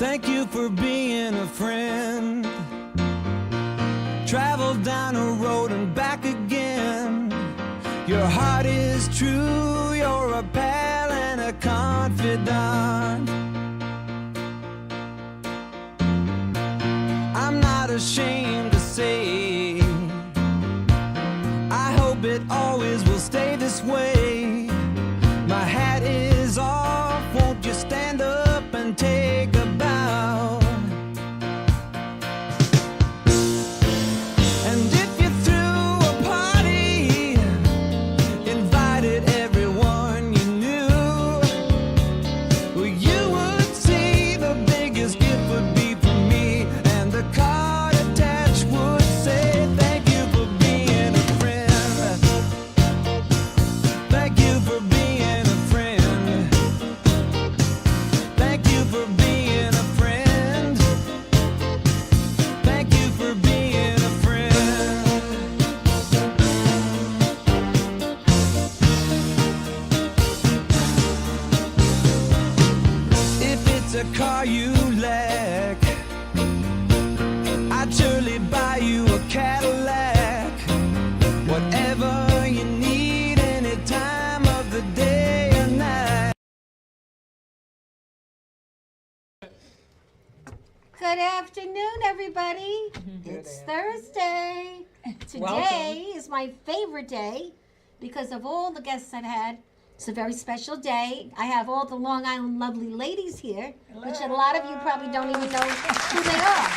Thank you for being a friend. Travel down a road and back again. Your heart is true, you're a pal and a confidant. I'm not ashamed to say, I hope it always will stay this way. My hat is off, won't you stand up and take a bow? And if you threw a party, invited everyone you knew, well, you would see the biggest gift would be from me, and the card attached would say, thank you for being a friend. Thank you for being a friend. Thank you for being a friend. Thank you for being a friend. If it's a car you lack, I'd surely buy you a Cadillac. Whatever you need, any time of the day or night. Good afternoon, everybody. It's Thursday. Today is my favorite day because of all the guests I've had. It's a very special day. I have all the Long Island lovely ladies here, which a lot of you probably don't even know who they are.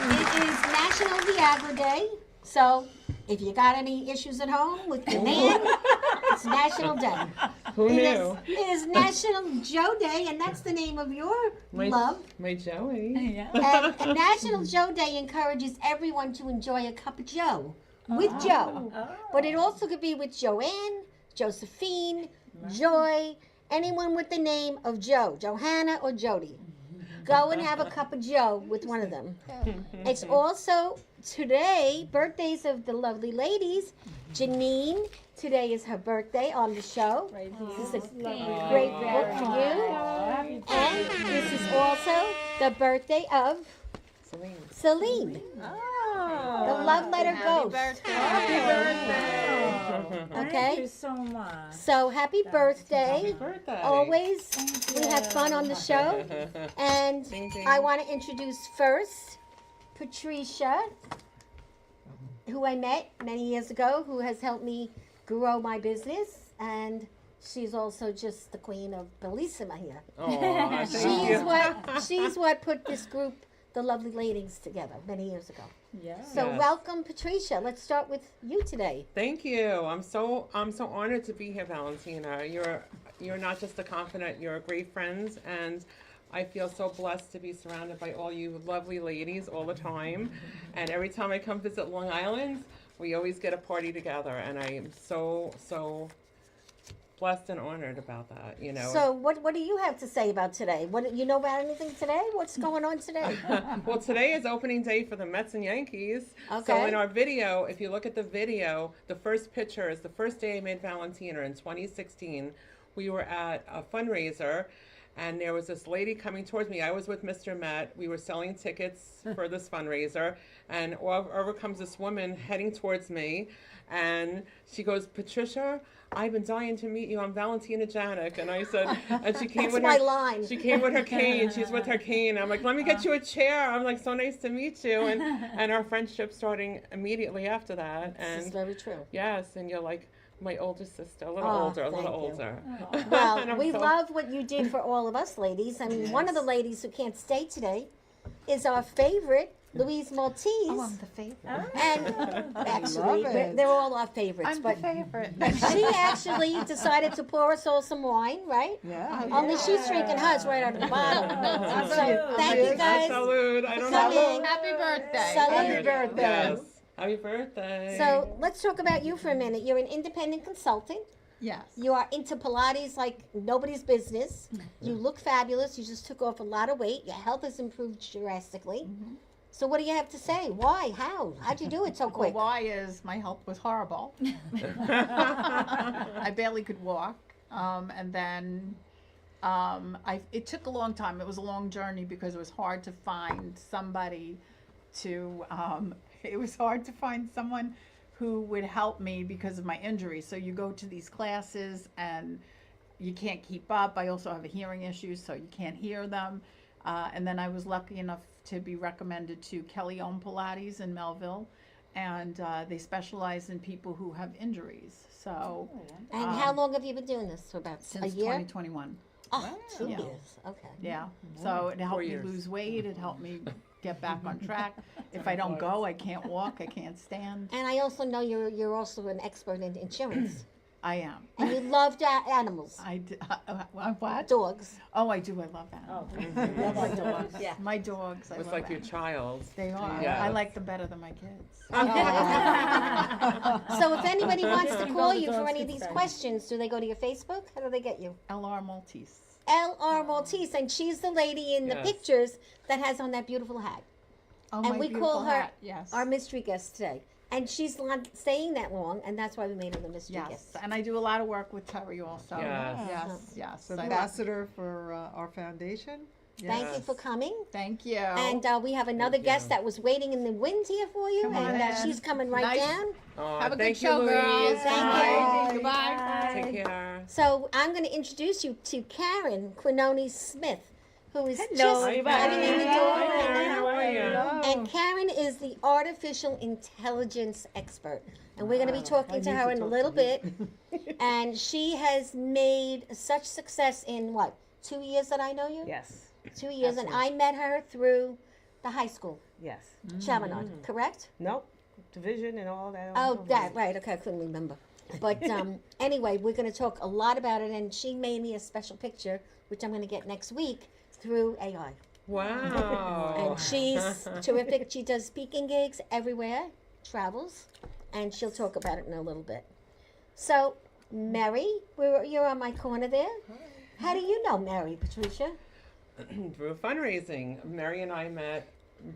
It is National Viagra Day, so if you got any issues at home with your man, it's National Day. Who knew? It is National Joe Day, and that's the name of your love. My Joey. And National Joe Day encourages everyone to enjoy a cup of Joe with Joe. But it also could be with Joanne, Josephine, Joy, anyone with the name of Joe, Johanna or Jody. Go and have a cup of Joe with one of them. It's also today birthdays of the lovely ladies. Janine, today is her birthday on the show. This is a great book for you. And this is also the birthday of Celine. The love letter ghost. Happy birthday. Okay? Thank you so much. So happy birthday. Happy birthday. Always we have fun on the show. And I want to introduce first Patricia, who I met many years ago, who has helped me grow my business. And she's also just the queen of Bellissima here. Oh, She's what put this group, the lovely ladies, together many years ago. Yeah. So welcome, Patricia. Let's start with you today. Thank you. I'm so honored to be here, Valentina. You're not just a confidant, you're great friends, and I feel so blessed to be surrounded by all you lovely ladies all the time. And every time I come visit Long Island, we always get a party together, and I am so blessed and honored about that, you know. So what do you have to say about today? What you know about anything today? What's going on today? Well, today is opening day for the Mets and Yankees. Okay. So in our video, if you look at the video, the first picture is the first day I made Valentina in 2016. We were at a fundraiser, and there was this lady coming towards me. I was with Mr. Met. We were selling tickets for this fundraiser, and over comes this woman heading towards me, and she goes, "Patricia, I've been dying to meet you. I'm Valentina Janik." And I said, and she came That's with my her line. She came with her cane. She's with her cane. I'm like, "Let me get you a chair." I'm like, "So nice to meet you." And our friendship starting immediately after that. This is And very true. yes, and you're like my older sister, a little Oh, older, a thank little you. older. Well, And I'm we so- love what you did for all of us ladies. I mean, one of the ladies who can't stay today is our favorite, Louise Maltese. Oh, I'm the favorite. And actually, they're all our favorites. I'm but the favorite. she actually decided to pour us all some wine, right? Yeah. Only she's drinking hers right out of the bottle. So thank you guys. Salud. I don't Coming. know. Happy birthday. Salud. Yes. Happy birthday. So let's talk about you for a minute. You're an independent consultant. Yes. You are into Pilates like nobody's business. You look fabulous. You just took off a lot of weight. Your health has improved drastically. So what do you have to say? Why? How? How'd you do it so Well, quick? why is my health was horrible. I barely could walk. And then It took a long time. It was a long journey because it was hard to find somebody to, it was hard to find someone who would help me because of my injury. So you go to these classes and you can't keep up. I also have a hearing issue, so you can't hear them. And then I was lucky enough to be recommended to Kelly Ohm Pilates in Melville. And they specialize in people who have injuries. So And how long have you been doing this? For about a since year? 2021. Oh, 2 Yeah. years. Okay. Yeah. So it helped me years. lose weight. It helped me get back on track. If I don't go, I can't walk. I can't stand. And I also know you're also an expert in insurance. I am. And you love animals, What? dogs. Oh, I do. I love that. Oh, love my dogs. Yeah. My dogs. I It's love like that. your child. They are. Yes. I like them better than my kids. So if anybody wants to call the you for dogs any of get these started. questions, do they go to your Facebook? How do they get you? LR Maltese. LR Maltese, and she's the lady in the Yes. pictures that has on that beautiful hat. Oh, And my we beautiful call her hat. Yes. Our mystery guest today. And she's not staying that long, and that's why we made her the mystery Yes. guest. And I do a lot of work with Terry also. Yes. Yes. Yes. So I- ambassador for our foundation. Thank you Yes. for coming. Thank you. And we have another Thank guest you. that was waiting in the wind here for you, Come on and in. she's coming right Nice. down. Oh, Have a good thank show, you, girls. Louise. Thank Bye. you. Goodbye. Take care. So I'm going to introduce you to Karen Quinoni Smith, who is just Hello. coming in the door Hi, right Karen. now. How are you? And Karen is the artificial intelligence expert. And we're going to be talking to her in a little bit. And she has made such success in what, 2 years that I know you? Yes, 2 years. And I met her through the high school, yes. Chaminade, correct? Nope, division and all that. Oh, that, right. Okay, I couldn't remember. But anyway, we're going to talk a lot about it. And she made me a special picture, which I'm going to get next week through AI. Wow. And she's terrific. She does speaking gigs everywhere, travels, and she'll talk about it in a little bit. So, Mary, you're on my corner there. How do you know Mary, Patricia? Through fundraising. Mary and I met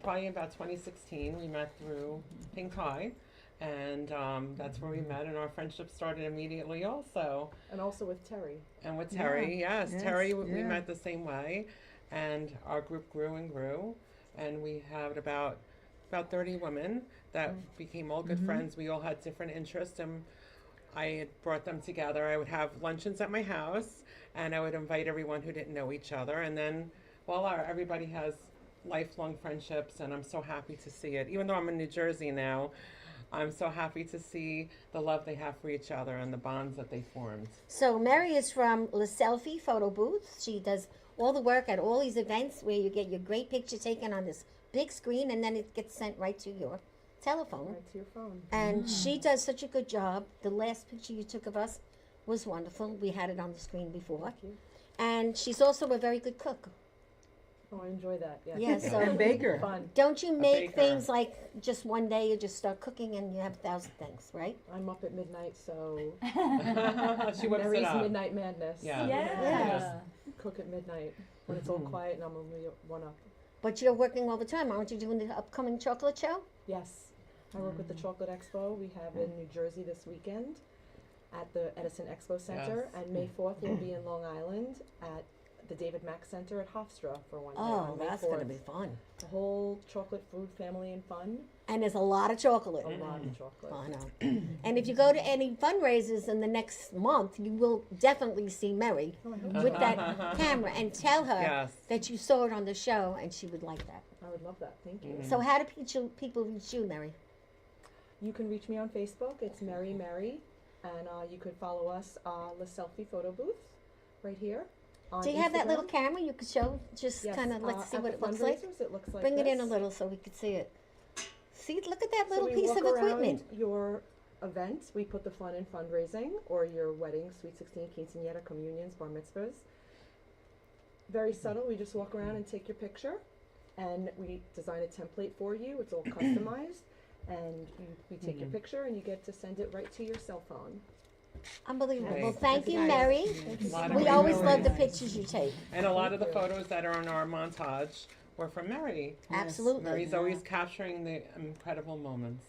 probably about 2016. We met through Pink Tie, and that's where we met, and our friendship started immediately also. And also with Terry. And with Terry, yes, Yes, Terry, we yeah. met the same way, and our group grew and grew, and we had about 30 women that became all good friends. We all had different interests, and I had brought them together. I would have luncheons at my house, and I would invite everyone who didn't know each other, and then voila, everybody has lifelong friendships, and I'm so happy to see it. Even though I'm in New Jersey now, I'm so happy to see the love they have for each other and the bonds that they formed. So, Mary is from La Selfie Photo Booth. She does all the work at all these events where you get your great picture taken on this big screen, and then it gets sent right to your telephone. Right to your phone. And she does such a good job. The last picture you took of us was wonderful. We had it on the screen before. Thank you. And she's also a very good cook. Oh, I enjoy that. Yes. Yes, so Baker. Fun. don't you make baker. things like just one day you just start cooking and you have 1,000 things, right? I'm up at midnight, so She whips it Mary's up. midnight madness. Yeah. Yeah. Cook at midnight when it's all quiet and I'm only one up. But you're working all the time. Aren't you doing the upcoming chocolate show? Yes. I work with the Chocolate Expo we have in New Jersey this weekend at the Edison Expo Center. Yes. And May 4th we'll be in Long Island at the David Mack Center at Hofstra for one day. Oh, on May that's going to 4th. be fun. The whole chocolate food family and fun. And there's a lot of chocolate. A lot of chocolate. I know. And if you go to any fundraisers in the next month, you will definitely see Mary with that camera and tell her Yes. that you saw it on the show and she would like that. I would love that. Thank you. So how do people reach you, Mary? You can reach me on Facebook. It's Mary Mary, and you could follow us La Selfie Photo Booth right here. On Do you have that little Instagram. camera you could show? Just Yes, kind of let's see at what the it looks like. fundraisers, it looks like Bring it in a this. little so we could see it. See, look at that So little we piece walk of around equipment. Your event, we put the fun in fundraising, or your wedding, sweet 16, quinceañera, communions, bar mitzvahs. Very subtle. We just walk around and take your picture, and we design a template for you. It's all customized, and we take your picture, and you get to send it right to your cell phone. Unbelievable. Nice. Well, thank you, Nice. Mary. A lot of We always really love the nice. pictures you take. And a lot of the photos that are in our montage were from Mary. Absolutely. Mary's always capturing the incredible moments.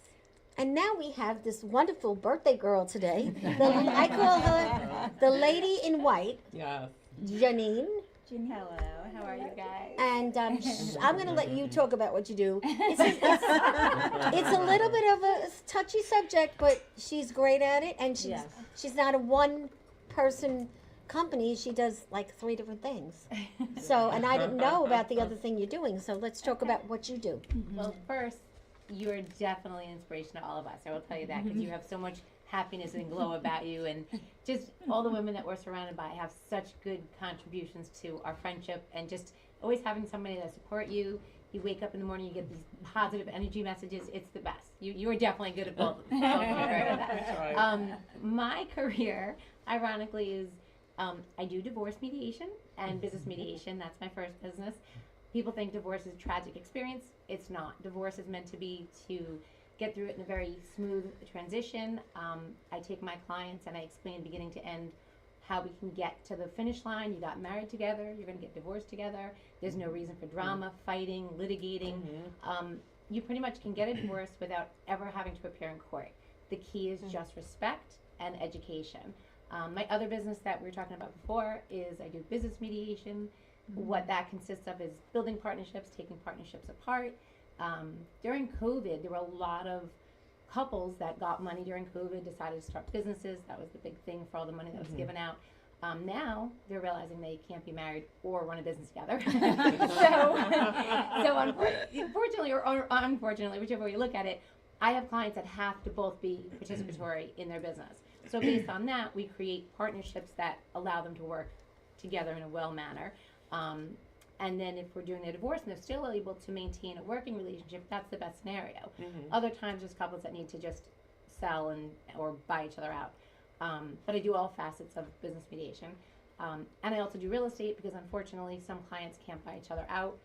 And now we have this wonderful birthday girl today. I call her the lady in white. Yes. Janine. Hello, how are you guys? And I'm going to let you talk about what you do. It's a little bit of a touchy subject, but she's great at it, and she's not a one-person company. She does like 3 different things. So, and I didn't know about the other thing you're doing. So let's talk about what you do. Well, first, you are definitely an inspiration to all of us. I will tell you that because you have so much happiness and glow about you, and just all the women that we're surrounded by have such good contributions to our friendship, and just always having somebody that support you. You wake up in the morning, you get these positive energy messages. It's the best. You are definitely good at both. That's right. My career, ironically, is I do divorce mediation and business mediation. That's my first business. People think divorce is a tragic experience. It's not. Divorce is meant to be to get through it in a very smooth transition. I take my clients and I explain beginning to end how we can get to the finish line. You got married together, you're gonna get divorced together. There's no reason for drama, fighting, litigating. You pretty much can get a divorce without ever having to appear in court. The key is just respect and education. My other business that we were talking about before is I do business mediation. What that consists of is building partnerships, taking partnerships apart. During COVID, there were a lot of couples that got money during COVID, decided to start businesses. That was the big thing for all the money that was given out. Now they're realizing they can't be married or run a business together. so unfortunately or unfortunately, whichever way you look at it, I have clients that have to both be participatory in their business. So based on that, we create partnerships that allow them to work together in a well manner. And then if we're doing a divorce and they're still able to maintain a working relationship, that's the best scenario. Other times there's couples that need to just sell or buy each other out. But I do all facets of business mediation. And I also do real estate because unfortunately some clients can't buy each other out.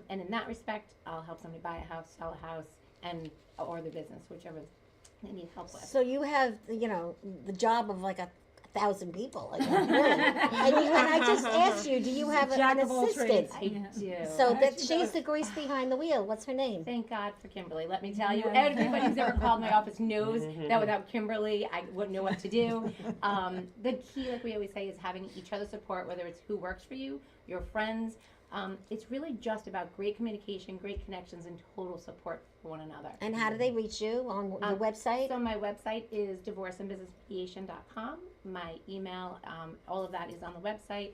And in that respect, I'll help somebody buy a house, sell a house, or the business, whichever they need help with. So you have, the job of like 1,000 people. Like, really. and I just asked you, do you have an assistant? I do. So that she's the grease behind the wheel. What's her name? Thank God for Kimberly. Let me tell you, everybody who's ever called my office knows that without Kimberly, I wouldn't know what to do. The key, like we always say, is having each other support, whether it's who works for you, your friends. It's really just about great communication, great connections, and total support for one another. And how do they reach you on your website? So my website is divorceandbusinessmediation.com. My email, all of that is on the website.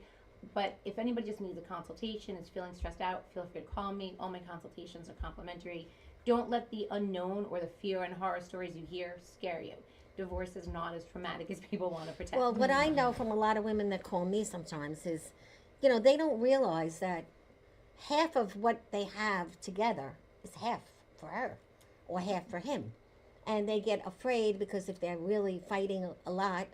But if anybody just needs a consultation, is feeling stressed out, feel free to call me. All my consultations are complimentary. Don't let the unknown or the fear and horror stories you hear scare you. Divorce is not as traumatic as people want to pretend. Well, what I know from a lot of women that call me sometimes is, they don't realize that half of what they have together is half for her or half for him. And they get afraid because if they're really fighting a lot,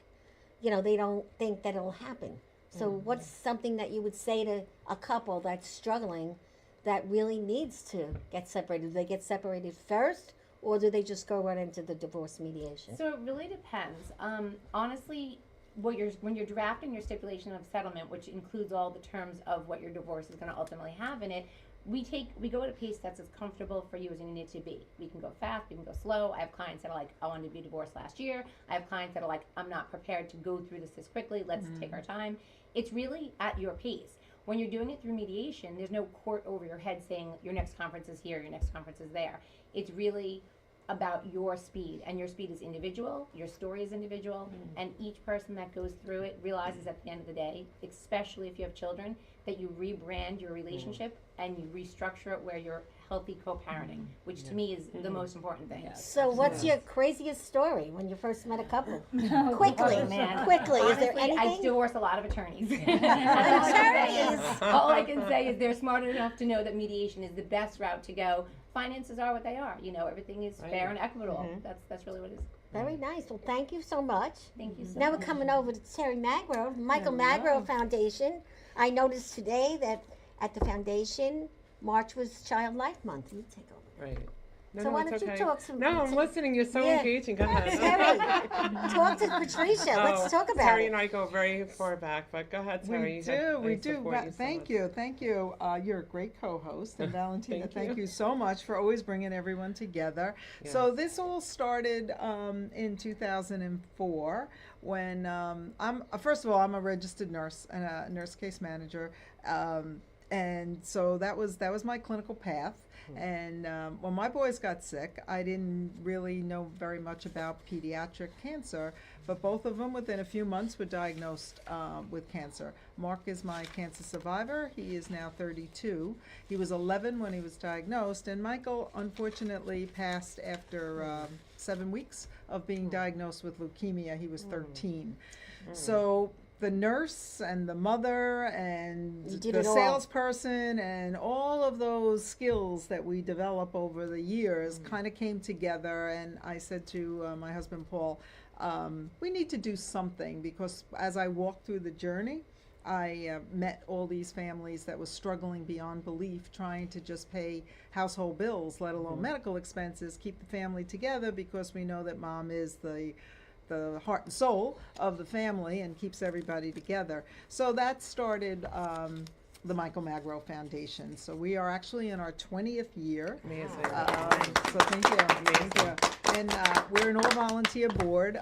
they don't think that it'll happen. So what's something that you would say to a couple that's struggling that really needs to get separated? Do they get separated first, or do they just go right into the divorce mediation? So it really depends. Honestly, when you're drafting your stipulation of settlement, which includes all the terms of what your divorce is going to ultimately have in it, we go at a pace that's as comfortable for you as you need it to be. We can go fast, we can go slow. I have clients that are like, I wanted to be divorced last year. I have clients that are like, I'm not prepared to go through this quickly. Let's take our time. It's really at your pace. When you're doing it through mediation, there's no court over your head saying your next conference is here, your next conference is there. It's really about your speed, and your speed is individual, your story is individual, and each person that goes through it realizes at the end of the day, especially if you have children, that you rebrand your relationship and you restructure it where you're healthy co-parenting, which to me is the most important thing. So what's your craziest story when you first met a couple? Quickly, Quickly, man. quickly. Is there Honestly, I anything? divorce a lot of attorneys. Attorneys. All I can say is they're smart enough to know that mediation is the best route to go. Finances are what they are. Everything is fair and equitable. That's really what it is. Very nice. Well, thank you so much. Thank you so Now much. we're coming over to Terri Magro, Michael Magro Foundation. I noticed today that at the foundation, March was Child Life Month. You take over. Right. No, So no, why it's don't you okay. talk some? No, I'm listening. You're so Yeah. engaging. Go ahead. Terry, talk to Patricia. Oh, Let's talk about Terry it. and I go very far back, but go ahead, Terry. We I do. support you so Thank much. you, thank you. You're a great co-host, and Valentina, Thank thank you. you so much for always bringing everyone together. Yes. So this all started in 2004 when first of all, I'm a registered nurse and a nurse case manager. And so that was my clinical path. And when my boys got sick, I didn't really know very much about pediatric cancer, but both of them within a few months were diagnosed with cancer. Mark is my cancer survivor. He is now 32. He was 11 when he was diagnosed, and Michael unfortunately passed after 7 weeks of being diagnosed with leukemia. He was 13. So the nurse and the mother and You did the it all. salesperson and all of those skills that we develop over the years kind of came together, and I said to my husband Paul, we need to do something, because as I walked through the journey, I met all these families that was struggling beyond belief, trying to just pay household bills, let alone medical expenses, keep the family together, because we know that mom is the heart and soul of the family and keeps everybody together. So that started the Michael Magro Foundation. So we are actually in our 20th year. Amazing. So thank you. Thank you. And we're an all-volunteer board.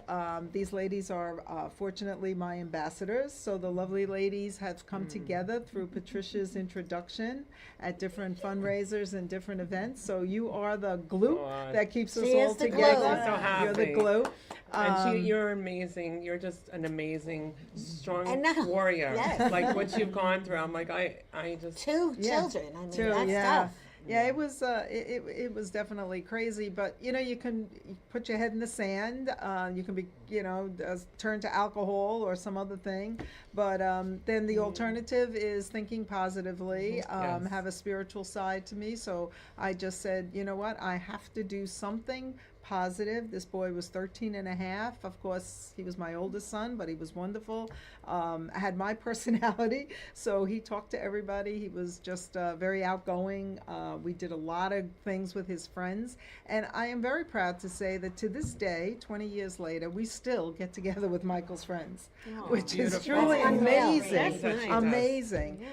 These ladies are fortunately my ambassadors. So the lovely ladies have come together through Patricia's introduction at different fundraisers and different events. So you are the glue Aw. that keeps us She all is the glue. together. I'm so happy. You're the glue. And you're amazing. You're just an amazing, strong I know. warrior. Yes. Like what you've gone through. I'm like, I just. Two Yeah. children. I mean, Too, that's yeah. tough. Yeah, it was it was definitely crazy, but you know, you can put your head in the sand. You can be, you know, turn to alcohol or some other thing, but then the alternative is thinking positively. Yes. Have a spiritual side to me, so I just said, you know what, I have to do something positive. This boy was 13 and a half. Of course, he was my oldest son, but he was wonderful. I had my personality, so he talked to everybody. He was just very outgoing. We did a lot of things with his friends, and I am very proud to say that to this day, 20 years later, we still get together with Michael's friends, which is Beautiful. truly That's unreal. amazing. That's nice. Amazing.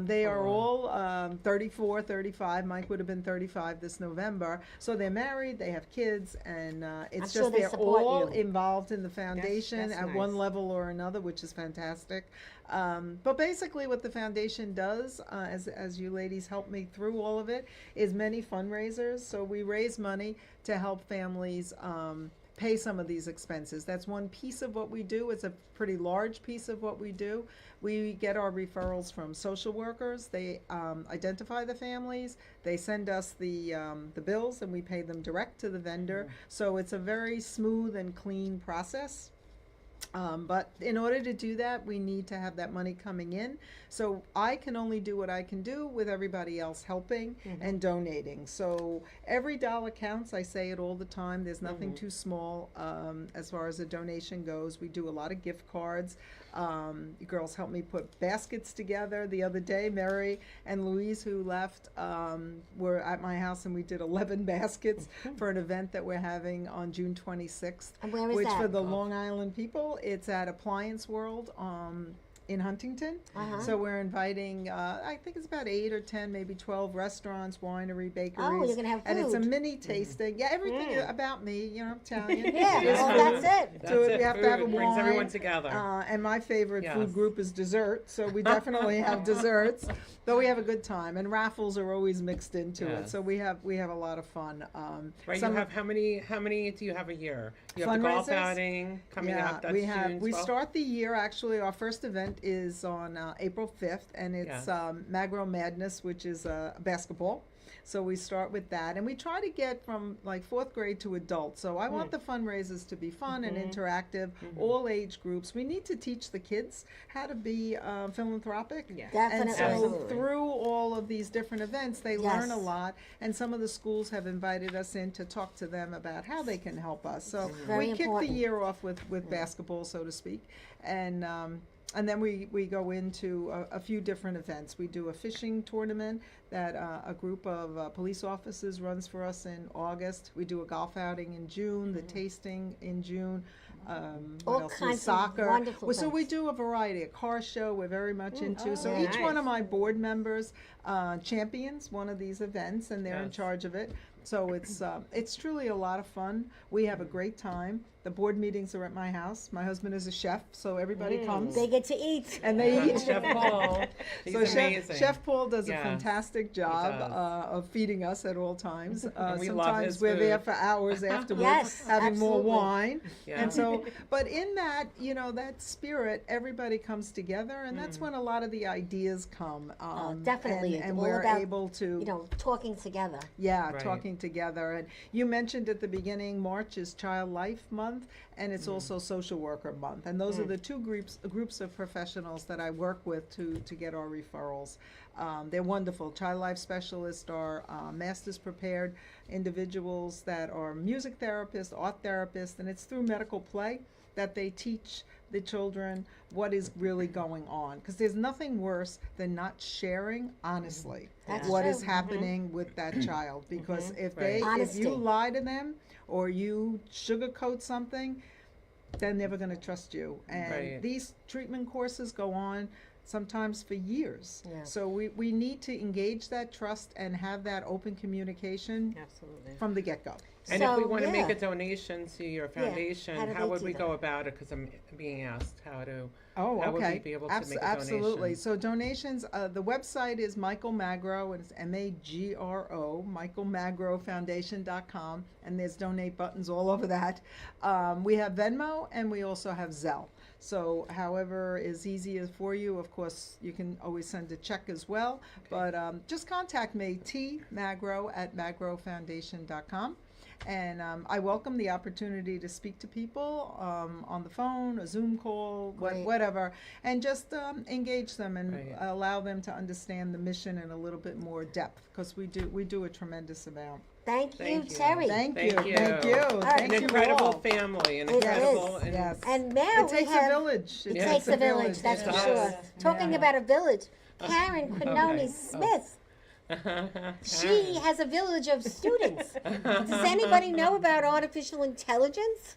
They are Aw. all 34, 35. Mike would have been 35 this November. So they're married, they have kids, and it's sure just they they're support all you. involved in the foundation that's at one nice. level or another, which is fantastic. But basically what the foundation does, as you ladies help me through all of it, is many fundraisers. So we raise money to help families pay some of these expenses. That's one piece of what we do. It's a pretty large piece of what we do. We get our referrals from social workers. They identify the families. They send us the bills, and we pay them direct to the vendor. So it's a very smooth and clean process. But in order to do that, we need to have that money coming in. So I can only do what I can do with everybody else helping and donating. So every dollar counts. I say it all the time. There's nothing too small as far as a donation goes. We do a lot of gift cards. You girls helped me put baskets together. The other day, Mary and Louise, who left, were at my house, and we did 11 baskets for an event that we're having on June 26th. And where is which that? for the Long Island people, it's at Appliance World in Huntington. So we're inviting, I think it's about 8 or 10, maybe 12 restaurants, winery, bakeries. Oh, you're gonna have And it's a food. mini tasting. Yeah, everything about me, you know, Italian. Yeah, Just well, food. that's it. That's So it. we have to have a Food brings everyone wine, together. And my favorite Yes. food group is dessert, so we definitely have desserts. But we have a good time, and raffles are always mixed into it. Yes. So we have a lot of fun. Right, some you of- have how many do you have a year? You have the golf Fundraisers? outing coming up. That's we have. June We 12th? start the year, actually. Our first event is on April 5th, and it's Yes. Magro Madness, which is basketball. So we start with that, and we try to get from like 4th grade to adult. So I want the fundraisers to be fun and interactive, all age groups. We need to teach the kids how to be philanthropic. Yeah. And Definitely. so Absolutely. through all of these different events, they Yes. learn a lot, and some of the schools have invited us in to talk to them about how they can help us. So Very we kick the important. year off with basketball, so to speak, and And then we go into a few different events. We do a fishing tournament that a group of police officers runs for us in August. We do a golf outing in June, the tasting in June. What All else? kinds of Soccer. wonderful So we things. do a variety. A car show we're very much into. So very each one of nice. my board members champions one of these events, and they're in Yes. charge of it. So it's truly a lot of fun. We have a great time. The board meetings are at my house. My husband is a chef, so everybody comes They get to eat. and they eat. Chef Paul, he's So amazing. Chef Paul does a Yeah, fantastic job does. Of feeding us at all times. we love Sometimes his we're there food. for hours afterwards, Yes, having more absolutely. wine. Yeah. And so, but in that, that spirit, everybody comes together, and that's when a lot of the ideas come. Definitely. It's and all we're about, able to, talking together. yeah, Right. talking together. And you mentioned at the beginning, March is Child Life Month, and it's also Social Worker Month. And those are the two groups of professionals that I work with to get our referrals. They're wonderful. Child Life Specialists are masters prepared individuals that are music therapists, art therapists, and it's through medical play that they teach the children what is really going on. Because there's nothing worse than not sharing honestly That's what true. is happening with that child. Because if Right. if Honesty. you lie to them or you sugarcoat something, they're never going to trust you. And Right. these treatment courses go on sometimes for years. Yeah. So we need to engage that trust and have that open communication Absolutely. from the get-go. And if we So, want to make yeah. a donation to your Yeah, foundation, how do how they would do we that? go about it? Because I'm being asked how to. Oh, How would we okay. be able to make a Absolutely. donation? So donations, the website is Michael Magro, and it's Magro, michaelmagrofoundation.com, and there's donate buttons all over that. We have Venmo, and we also have Zelle. So however is easiest for you, of course, you can always send a check as well. But just contact me, tmagro@magrofoundation.com. And I welcome the opportunity to speak to people on the phone, a Zoom call, Great. whatever, and just engage them and Right. allow them to understand the mission in a little bit more depth, because we do a tremendous amount. Thank you, Thank you. Terry. Thank Thank you, you. thank you, right. thank An you incredible all. family, an It incredible. is. And Yes. And now It takes we have, a village. It Yeah. takes a village, that's It for does. sure. Talking about a village, Karen Quinoni Okay. Smith. She has a village of students. Does anybody know about artificial intelligence?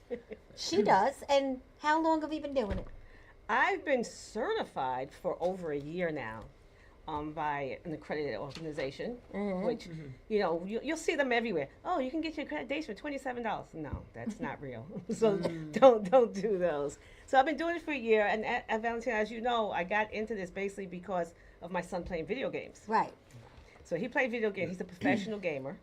She does. And how long have you been doing it? I've been certified for over a year now by an accredited organization, which, you'll see them everywhere. Oh, you can get your accreditation for $27. No, that's not real. So don't do those. So I've been doing it for a year. And at Valentina, as you know, I got into this basically because of my son playing video games. Right. So he played video games. He's a professional gamer.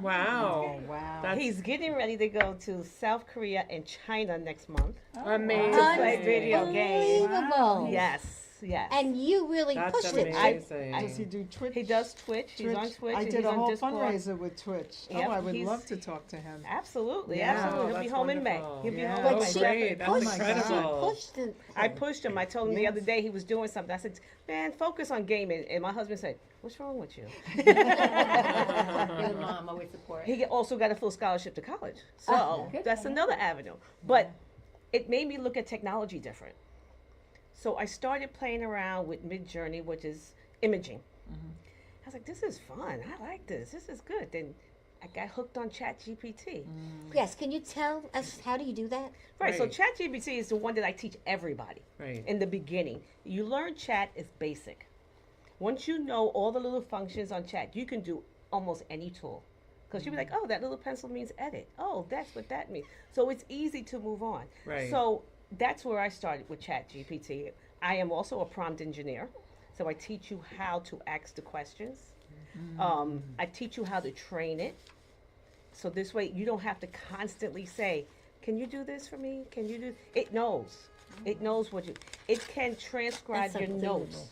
Wow. Wow. That's He's getting ready to go to South Korea and China next month. amazing. To play video games. Unbelievable. Yes, yes. And you really That's pushed it. amazing. Does he do Twitch? He does Twitch. He's on Twitch. I and did he's a on whole Discord. fundraiser with Twitch. Yep, I would he's- love to talk to him. Absolutely, Yeah. absolutely. He'll be That's home in May. wonderful. He'll be Yeah. home But in May. she great. That's pushed, incredible. She pushed it. I pushed him. I told him the other day he was doing something. I said, "Man, focus on gaming." And my husband said, "What's wrong with you?" Your mom always support. He also got a full scholarship to college, so Oh, good that's for him. another avenue. But it made me look at technology different. So I started playing around with Midjourney, which is imaging. I was like, "This is fun. I like this. This is good." Then I got hooked on ChatGPT. Yes, can you tell us how do you do that? Right. So Right. ChatGPT is the one that I teach everybody. Right. In the beginning, you learn chat is basic. Once you know all the little functions on chat, you can do almost any tool. Because you'll be like, oh, that little pencil means edit. Oh, that's what that means. So it's easy to move on. Right. So that's where I started with ChatGPT. I am also a prompt engineer. So I teach you how to ask the questions. I teach you how to train it. So this way you don't have to constantly say, can you do this for me? Can you do? It knows. It knows what you, it can transcribe That's your unbelievable. notes.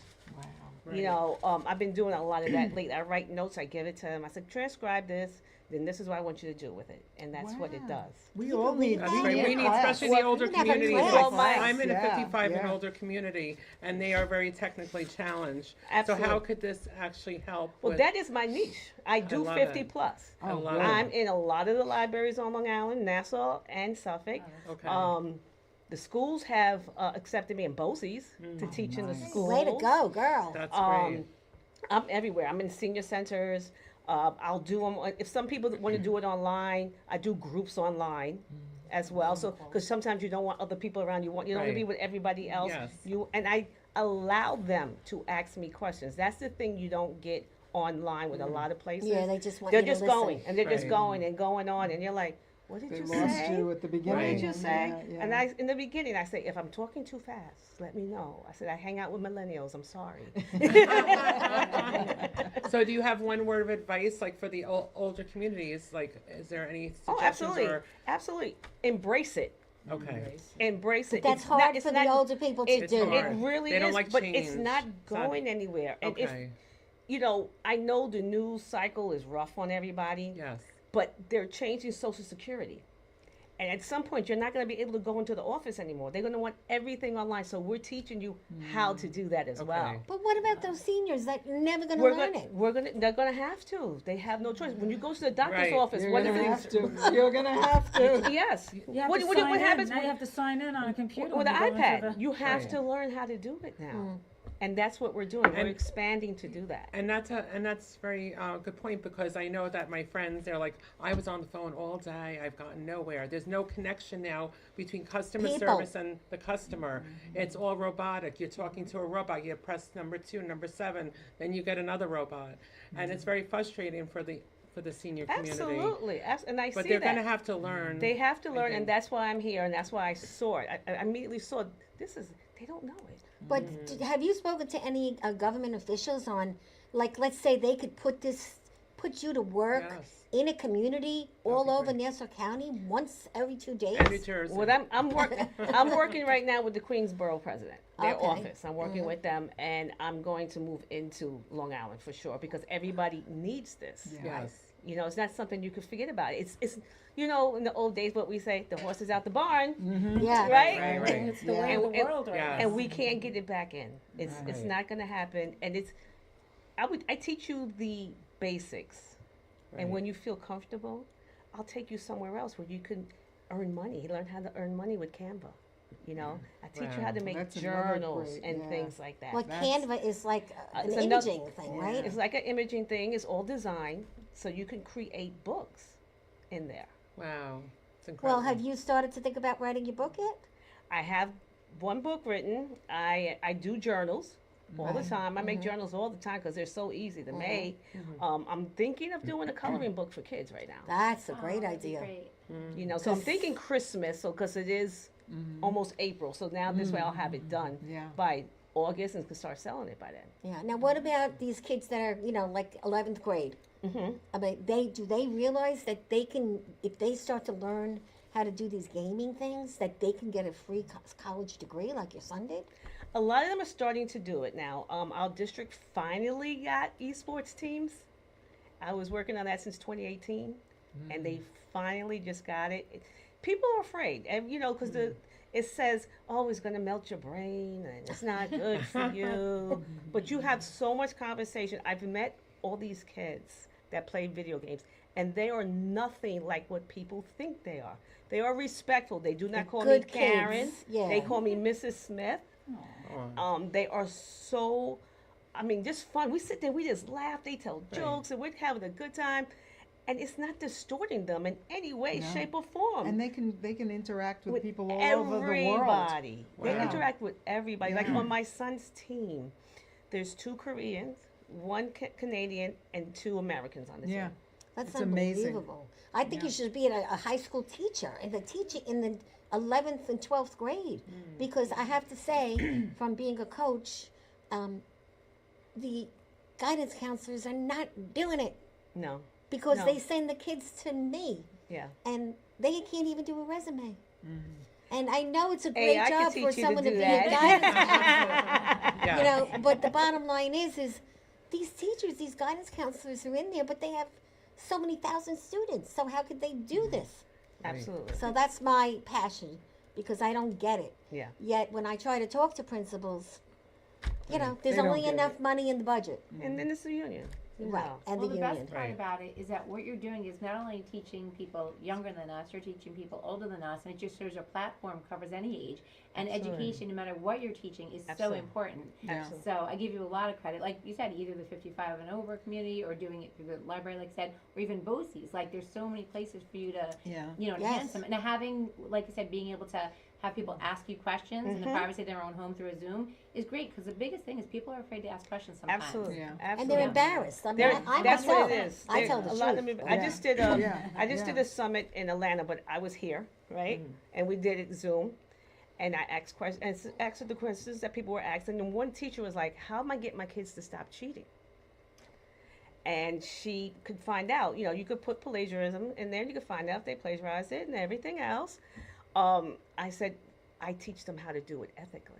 Right. You know, I've been doing a lot of that lately. I write notes, I give it to them. I said, transcribe this, then this is what I want you to do with it. And that's what it does. We all need That's Yeah. right. We need, especially the older we can have a community. class. Like, Well, my- I'm in a Yeah, 55 and yeah. older community, and they are very technically challenged. Absolutely. So how could this actually help? Well, with, that is my niche. I do love 50 it. plus. I love good. it. I'm in a lot of the libraries on Long Island, Nassau, and Suffolk. Okay. The schools have accepted me in BOCES to teach in the schools. Way to go, girl. That's great. I'm everywhere. I'm in senior centers. I'll do them. If some people want to do it online, I do groups online as well. So, because sometimes you don't want other people around. You don't want to be with everybody else. Yes. And I allow them to ask me questions. That's the thing you don't get online with a lot of places. Yeah, they just want They're you to just listen. going and they're just Right. going and going on, and you're like, what did They you lost say? you at the What beginning. did you say? Yeah, And yeah. in the beginning, I say, if I'm talking too fast, let me know. I said, I hang out with millennials. I'm sorry. So do you have one word of advice, like for the older communities? Like, is there any suggestions? Oh, absolutely, Or, absolutely. Embrace it. okay. Embrace it. But that's It's not- hard it's for not- the older people to It, It's do. hard. it really They don't is, like but it's change. not It's not- going anywhere. And Okay. if I know the news cycle is rough on everybody, Yes. but they're changing Social Security. And at some point, you're not going to be able to go into the office anymore. They're going to want everything online. So we're teaching you how to do that as well. Okay. But what about those seniors that are never going to We're learn gonna, it? they're gonna have to. They have no choice. When you go to the doctor's Right. office, You're one of gonna the have things. to. You're gonna have to. Yes. You have What to what sign happens in. Now you have to sign in on a computer. with when an you go into iPad? the- You have Right. to learn how to do it now, and that's what we're doing. We're And- expanding to do that. And that's very good point, because I know that my friends, they're like, I was on the phone all day, I've gotten nowhere. There's no connection now between customer People. service and the customer. It's all robotic. You're talking to a robot. You press number 2, number 7, then you get another robot, and it's very frustrating for the senior community. Absolutely, and I But see they're that. going to have to learn. They have to learn, think. and that's why I'm here, and that's why I saw it. I immediately saw they don't know it. But have you spoken to any government officials on, like, let's say they could put you to work Yes. in a community all be over great. Nassau County once every 2 days? And New Jersey. Well, I'm working right now with the Queensboro president, their Okay. office. I'm working with them, and I'm going to move into Long Island for sure because everybody needs this. Yes. You know, it's not something you could forget about. It's in the old days, what we say, the horse is out the barn, Yeah. right? Right. It's the Yeah. way of And- the world right Yeah. now. And we can't get it back in. It's Right. not going to happen. And I teach you the basics, and Right. when you feel comfortable, I'll take you somewhere else where you can earn money. Learn how to earn money with Canva. You know, I teach you how to make That's another journals great- and yeah. things like that. Like Canva is like an it's another- imaging thing, right? It's like an imaging thing. It's all designed, so you can create books in there. Wow. It's incredible. Well, have you started to think about writing your book yet? I have one book written. I do journals all the time. I make journals all the time because they're so easy to make. I'm thinking of doing a coloring book for kids right now. That's a Oh, great that'd be idea. great. You know, so I'm thinking Christmas, so because it is almost April, so now this way I'll have it done Yeah. by August and can start selling it by then. Yeah. Now, what about these kids that are, like 11th grade? Mm-hmm. I mean, do they realize that they can, if they start to learn how to do these gaming things, that they can get a free college degree like your son did? A lot of them are starting to do it now. Our district finally got esports teams. I was working on that since 2018, and they finally just got it. People are afraid, and because it says, "Oh, it's going to melt your brain, and it's not good for you." But you have so much conversation. I've met all these kids that play video games, and they are nothing like what people think they are. They are respectful. They do not call me good Karen. kids, yeah. They call me Mrs. Smith. Oh. They are so, just fun. We sit there, we just laugh. They tell jokes, and we're having a good time. And it's not distorting them in any way, No. shape, or form. And they can interact with people all everybody. over the world. They Wow. interact with everybody. Like Yeah. on my son's team, there's 2 Koreans, 1 Canadian, and 2 Americans on the Yeah. team. That's It's amazing. unbelievable. I think you should be a high school teacher and in the 11th and 12th grade, because I have to say, from being a coach, the guidance counselors are not doing it No. because No. they send the kids to me Yeah. and they can't even do a resume. And I know it's a Hey, great I can job teach for you to someone to do be that. a guidance counselor. Yeah. But the bottom line is these teachers, these guidance counselors are in there, but they have so many thousand students. So how could they do this? Absolutely. So that's my passion, because I don't get it. Yeah. Yet when I try to talk to principals, there's They don't only get enough it. money in the budget. And then it's a union. Right, No. and Well, the the union. best part Right. about it is that what you're doing is not only teaching people younger than us, you're teaching people older than us, and it just shows your platform covers any age. And Absolutely. education, no matter what you're teaching, is so Absolutely. important. Absolutely. So I give you a lot of credit. Like you said, either the 55 and over community or doing it through the library, like I said, or even BOCES. Like there's so many places for you to, Yeah. enhance Yes. them. And having, like I said, being able to have people ask you questions in the privacy of their own home through a Zoom is great, because the biggest thing is people are afraid to ask questions sometimes. Absolutely. Yeah. Absolutely. And they're embarrassed. I mean, They're- I that's myself, what it is. I They're- tell the a lot of truth. them, I Yeah. just did Yeah. I just did a summit in Atlanta, but I was here, right? And we did it Zoom, and I asked questions, and asked the questions that people were asking. And one teacher was like, "How am I getting my kids to stop cheating?" And she could find out. You could put plagiarism in there, and you could find out if they plagiarized it and everything else. I said, I teach them how to do it ethically.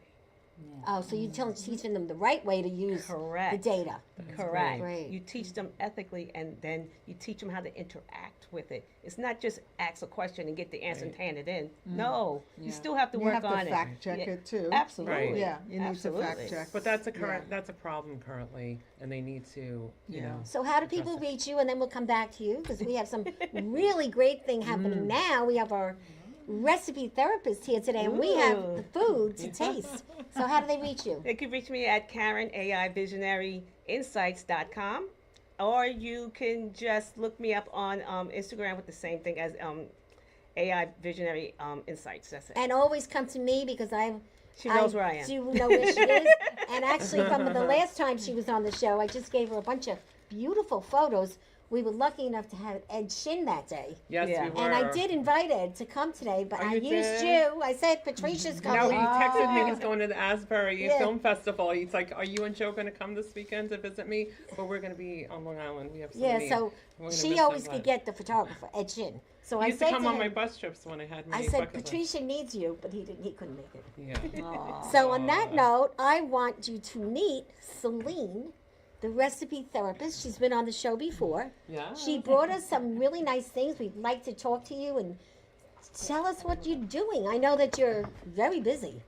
Oh, so you're teaching them the right way to use Correct. the data. Correct. Great. You teach them ethically, and then you teach them how to interact with it. It's not just ask a question and get the answer and hand it in. No, you still have to You work have to on it. fact check Yeah, it too. Absolutely. Right. Yeah, you need Absolutely. to fact check. But that's a problem currently, and they need to, you Yeah. know. So how do people reach you? And then we'll come back to you, because we have some really great thing happening now. We have our recipe therapist here today, and we have the food to taste. So how do they reach you? They can reach me at KarenAIVisionaryInsights.com, or you can just look me up on Instagram with the same thing as AI Visionary Insights. That's it. And always come to me, because She knows where I am. do know where she is. And actually, from the last time she was on the show, I just gave her a bunch of beautiful photos. We were lucky enough to have Ed Shin that day. Yes, Yeah. we were. And I did invite Ed to come today, but Oh, I you used did? you. I said, Patricia's No, coming. he texted me. He's going to the Asbury Yeah. Film Festival. He's like, "Are you and Joe going to come this weekend to visit me?" But we're going to be on Long Island. We have so Yeah, many. so we're gonna she miss always them, could but- get the photographer, Ed Shin. So He I used to said come to on my him, bus trips when I had my I said, bucket list. Patricia needs you, but he couldn't make it. Yeah. So on that note, I want you to meet Celine, the recipe therapist. She's been on the show before. Yeah. She brought us some really nice things. We'd like to talk to you and tell us what you're doing. I know that you're very busy.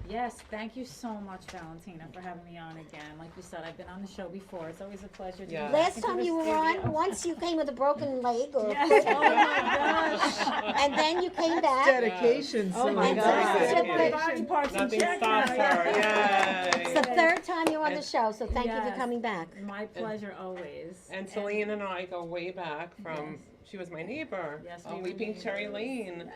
Yes, thank you so much, Valentina, for having me on again. Like you said, I've been on the show before. It's always a pleasure to Yeah. be back Last into time the you were studio. on, once you came with a broken leg, or Yes. Oh my gosh. and then you came back. Dedication. Oh my Celine. God. Very Set good. my body parts in Nothing check stops now. her. Yay. It's the third time you're on the And- show, so thank you for Yes. coming back. My pleasure always. And Celine and I go way back from. She was my neighbor. Yes, on we were Weeping Cherry neighbors. Lane.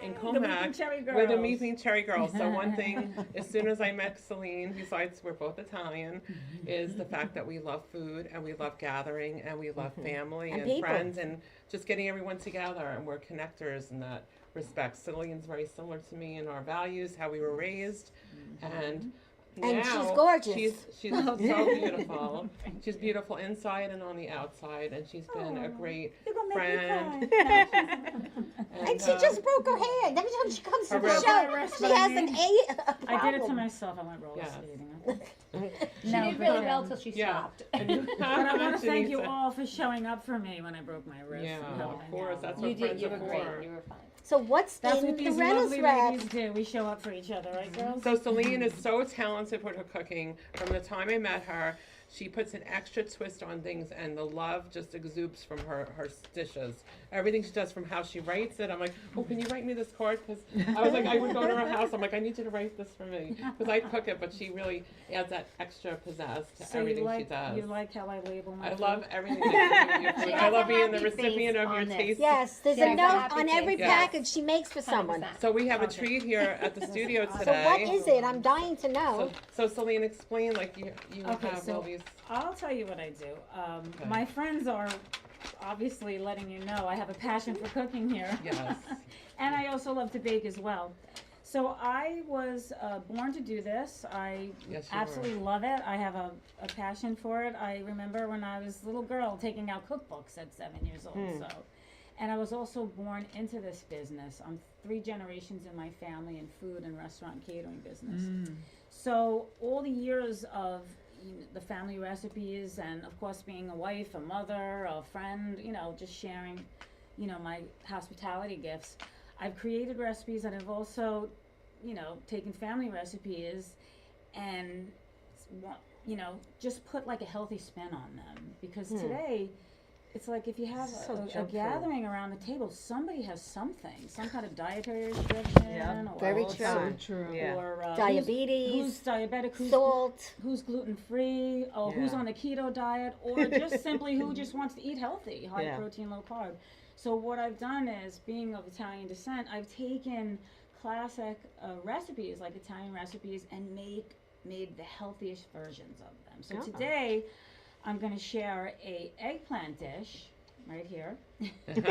In The Comac, Weeping Cherry we're the Girls. Weeping Cherry Girls. So one thing, as soon as I met Celine, besides we're both Italian, is the fact that we love food and we love gathering and we love family And and, people. friends and just getting everyone together, and we're connectors in that respect. Celine's very similar to me in our values, how we were raised, and And now she's gorgeous. She's so beautiful. She's beautiful inside and on the outside, and she's been a great You're gonna friend. make me cry. And she just broke her hand. Every time she comes to Her the rib. show, she has an A problem. I did it to myself. I went roller Yes. skating. She No, did really but, well till she Yeah. stopped. And you But I want to mentioned thank you said- all for showing up for me when I broke my wrist. Yeah, and helping of me course, out. that's You what did. friends You are were great. for. You were fine. So what's That's in what the these Reynolds lovely wrap? ladies do. We show up for each other, right, girls? So Celine is so talented with her cooking. From the time I met her, she puts an extra twist on things, and the love just exudes from her dishes. Everything she does, from how she writes it. I'm like, oh, can you write me this card? Because I was like, I would go to her house. I'm like, I need you to write this for me, because I cook it, but she really adds that extra pizzazz to So everything you like, she does. You like how I label my I food? love everything that you do with your food. She I has love a being the happy recipient face of your on this. taste. Yes, there's She a has a note happy on every face. package she makes for someone. 100%. So we have a Okay. treat here at the studio So today. what is it? I'm dying to know. So Celine, explain, like you Okay, have so all these. I'll tell you what I do. Okay. My friends are obviously letting you know I have a passion for cooking here. Yes. And I also love to bake as well. So I was born to do this. I Yes, you absolutely love it. I have a passion for it. I remember when I was a little girl taking out cookbooks at 7 years old. So, and I was also born into this business. I'm 3 generations in my family in food and restaurant catering business. So all the years of the family recipes, and of course being a wife, a mother, a friend, just sharing, my hospitality gifts. I've created recipes, and I've also, taken family recipes and you know, just put like a healthy spin on them. Because today, it's like if you have a gathering around the table, somebody has something, some kind of dietary restriction, or Very also- true. Yeah. or Diabetes, who's diabetic, salt. who's gluten free, or who's on the keto diet, or just simply who just wants to eat healthy, high protein, low carb. So what I've done is, being of Italian descent, I've taken classic recipes, like Italian recipes, and made the healthiest versions of them. So today, I'm going to share a eggplant dish right here. Oh, look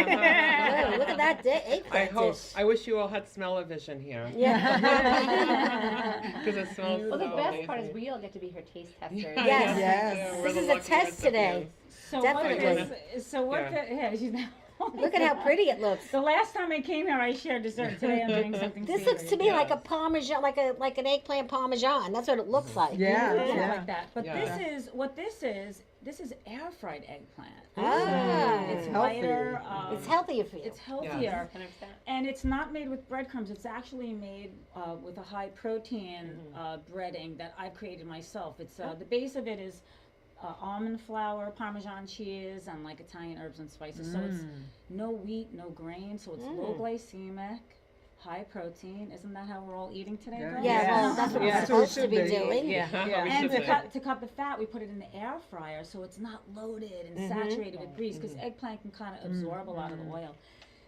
at that eggplant dish. I wish you all had smell-o-vision here. Yeah. Because it smells Well, the so best part is amazing. we all get to be her taste testers. Yes. Yes. We're This the is a lucky test today. recipients. So Definitely. she's now. Look at how pretty it looks. The last time I came here, I shared dessert. Today I'm doing something. This looks to me like a parmesan, like an eggplant parmesan. That's what it looks like. Yeah, Something yeah. like that. But Yeah. this is air fried eggplant. Ah. It's Healthy. lighter. It's healthier for you. It's healthier. 100%. And it's not made with breadcrumbs. It's actually made with a high protein breading that I've created myself. It's the base of it is almond flour, Parmesan cheese, and like Italian herbs and spices. So it's no wheat, no grain. So it's low glycemic, high protein. Isn't that how we're all eating today, Yeah. girls? Yeah, well, that's what we're That's what it supposed to should be be. doing. Yeah. We And should be. to cut the fat, we put it in the air fryer, so it's not loaded and saturated with grease, because eggplant can kind of absorb a lot of the oil.